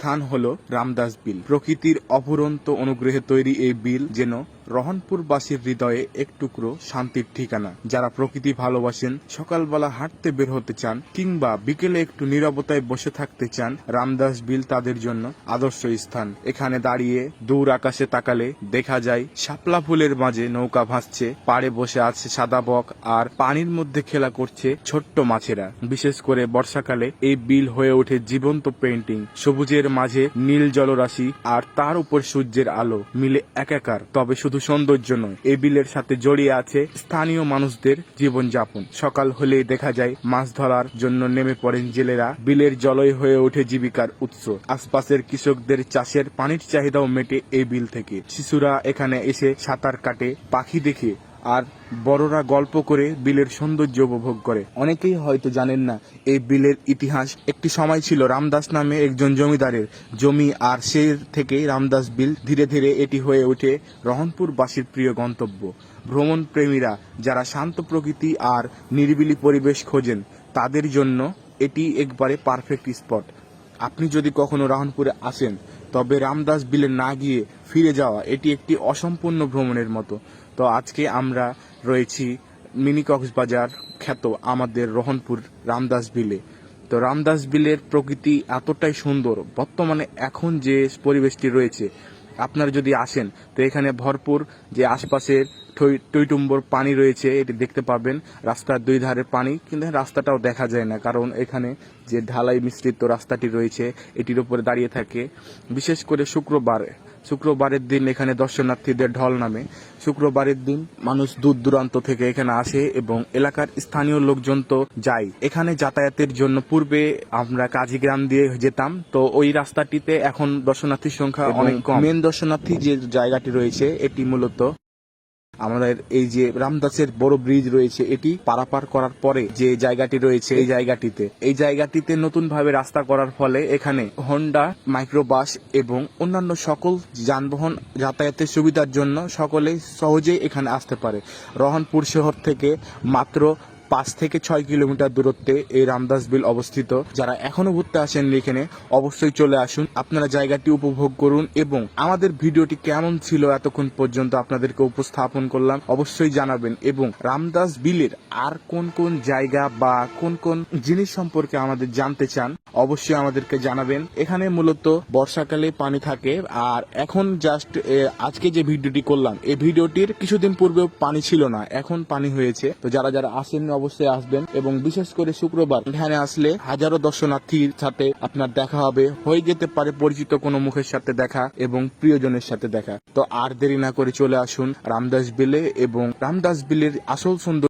স্থান হলো রামদাস বিল। প্রকৃতির অফুরন্ত অনুগ্রহে তৈরি এই বিল যেন রহনপুরবাসীর হৃদয়ে এক টুকরো শান্তির ঠিকানা। যারা প্রকৃতি ভালোবাসেন, সকালবেলা হাঁটতে বের হতে চান কিংবা বিকেলে একটু নীরবতায় বসে থাকতে চান, রামদাস বিল তাদের জন্য আদর্শ স্থান। এখানে দাঁড়িয়ে দূর আকাশে তাকালে দেখা যায় শাপলা ফুলের মাঝে নৌকা ভাসছে, পাড়ে বসে আছে সাদা বক, আর পানির মধ্যে খেলা করছে ছোট্ট মাছেরা। বিশেষ করে বর্ষাকালে এই বিল হয়ে ওঠে জীবন্ত পেইন্টিং। সবুজের মাঝে নীল জলরাশি আর তার উপর সূর্যের আলো মিলে একাকার। তবে শুধু সৌন্দর্য নয়, এই বিলের সাথে জড়িয়ে আছে স্থানীয় মানুষদের জীবনযাপন। সকাল হলেই দেখা যায় মাছ ধরার জন্য নেমে পড়েন জেলেরা। বিলের জলই হয়ে ওঠে জীবিকার উৎস। আশপাশের কৃষকদের চাষের পানির চাহিদাও মেটে এই বিল থেকে। শিশুরা এখানে এসে সাঁতার কাটে, পাখি দেখে, আর বড়রা গল্প করে বিলের সৌন্দর্য উপভোগ করে। অনেকেই হয়তো জানেন না এই বিলের ইতিহাস। একটি সময় ছিল রামদাস নামে একজন জমিদারের জমি, আর সে থেকেই রামদাস বিল। ধীরে ধীরে এটি হয়ে ওঠে রহনপুরবাসীর প্রিয় গন্তব্য। ভ্রমণ প্রেমীরা যারা শান্ত প্রকৃতি আর নিরিবিলি পরিবেশ খোঁজেন, তাদের জন্য এটি একবারে পারফেক্ট স্পট। আপনি যদি কখনো রহনপুরে আসেন, তবে রামদাস বিলে না গিয়ে ফিরে যাওয়া এটি একটি অসম্পূর্ণ ভ্রমণের মতো। তো আজকে আমরা রয়েছি মিনি কক্সবাজার খ্যাত আমাদের রহনপুর রামদাস বিলে। তো রামদাস বিলের প্রকৃতি এতটাই সুন্দর, বর্তমানে এখন যে পরিবেশটি রয়েছে, আপনারা যদি আসেন তো এখানে ভরপুর যে আশপাশের টইটুম্বর পানি রয়েছে এটি দেখতে পাবেন। রাস্তার দুই ধারে পানি, কিন্তু রাস্তাটাও দেখা যায় না, কারণ এখানে যে ঢালাই মিশ্রিত রাস্তাটি রয়েছে এটির উপরে দাঁড়িয়ে থাকে। বিশেষ করে শুক্রবারের দিন এখানে দর্শনার্থীদের ঢল নামে। শুক্রবারের দিন মানুষ দূর দূরান্ত থেকে এখানে আসে এবং এলাকার স্থানীয় লোকজন তো যায়। এখানে যাতায়াতের জন্য পূর্বে আমরা কাজীগ্রাম দিয়ে যেতাম, তো ওই রাস্তাটিতে এখন দর্শনার্থীর সংখ্যা অনেক কম। মেন দর্শনার্থী যে জায়গাটি রয়েছে এটি মূলত আমাদের এই যে রামদাসের বড় ব্রিজ রয়েছে, এটি পারাপার করার পরে যে জায়গাটি রয়েছে এই জায়গাটিতে নতুন ভাবে রাস্তা করার ফলে এখানে হোন্ডা, মাইক্রোবাস এবং অন্যান্য সকল যানবাহন যাতায়াতের সুবিধার জন্য সকলেই সহজেই এখানে আসতে পারে। রহনপুর শহর থেকে মাত্র 5 থেকে 6 কিলোমিটার দূরত্বে এই রামদাস বিল অবস্থিত। যারা এখনো ঘুরতে আসেননি এখানে, অবশ্যই চলে আসুন, আপনারা জায়গাটি উপভোগ করুন। এবং আমাদের ভিডিওটি কেমন ছিল এতক্ষণ পর্যন্ত আপনাদেরকে উপস্থাপন করলাম, অবশ্যই জানাবেন। এবং রামদাস বিলের আর কোন কোন জায়গা বা কোন কোন জিনিস সম্পর্কে আমাদের জানতে চান, অবশ্যই আমাদেরকে জানাবেন। এখানে মূলত বর্ষাকালে পানি থাকে, আর এখন জাস্ট আজকে যে ভিডিওটি করলাম এই ভিডিওটির কিছুদিন পূর্বেও পানি ছিল না, এখন পানি হয়েছে। তো যারা যারা আসেন অবশ্যই আসবেন, এবং বিশেষ করে শুক্রবার এখানে আসলে হাজারো দর্শনার্থীর সাথে আপনার দেখা হবে, হয়ে যেতে পারে পরিচিত কোনো মুখের সাথে দেখা এবং প্রিয়জনের সাথে দেখা। তো আর দেরি না করে চলে আসুন রামদাস বিলে, এবং রামদাস বিলের আসল সুন্দর